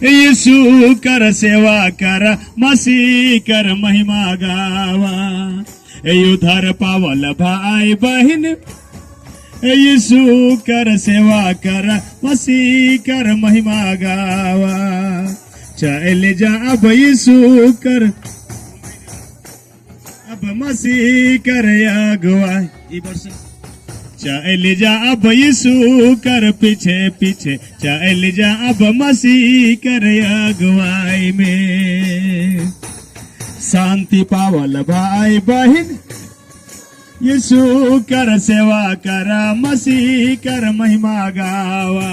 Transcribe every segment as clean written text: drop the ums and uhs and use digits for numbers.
यीशु कर सेवा कर, मसीह कर महिमा गावा। उधर पावल भाई बहन, यीशु कर सेवा कर, मसीह कर महिमा गावा। चल जा अब यीशु कर, अब मसीह कर अगुवाई। चल जा अब यीशु कर पीछे पीछे, चल जा अब मसीह कर अगुवाई में। शांति पावल भाई बहन, यीशु कर सेवा कर, मसीह कर महिमा गावा।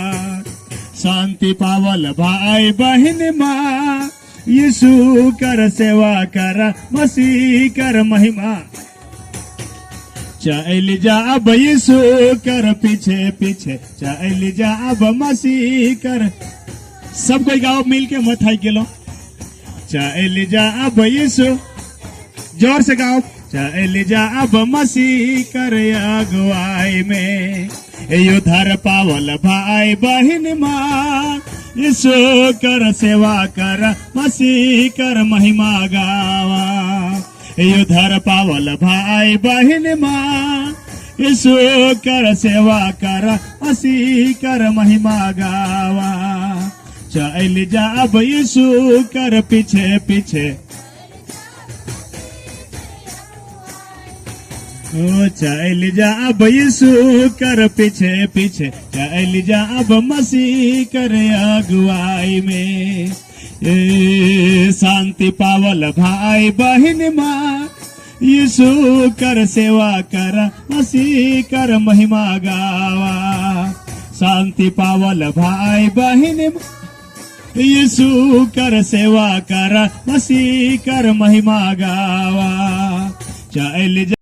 शांति पावल भाई बहन माँ, यीशु कर सेवा कर, मसीह कर महिमा। चल जा अब यीशु कर पीछे पीछे, चल जा अब मसीह कर। सब कोई गाओ मिल के मत हाई लो। चल जा अब यीशु, जोर से गाओ। चल जा अब मसीह कर अगुवाई में। उधर पावल भाई बहन माँ, यीशु कर सेवा कर, मसीह कर महिमा गावा। उधर पावल भाई बहन माँ, यीशु कर सेवा कर, मसीह कर महिमा गावा। चल जा अब यीशु कर पीछे पीछे, ओ चल जा अब यीशु कर पीछे पीछे, चल जा अब मसीह कर अगुवाई में। शांति पावल भाई बहन माँ, यीशु कर सेवा कर, मसीह कर महिमा गावा। शांति पावल भाई बहन, यीशु कर सेवा कर, मसीह कर महिमा गावा। चल जा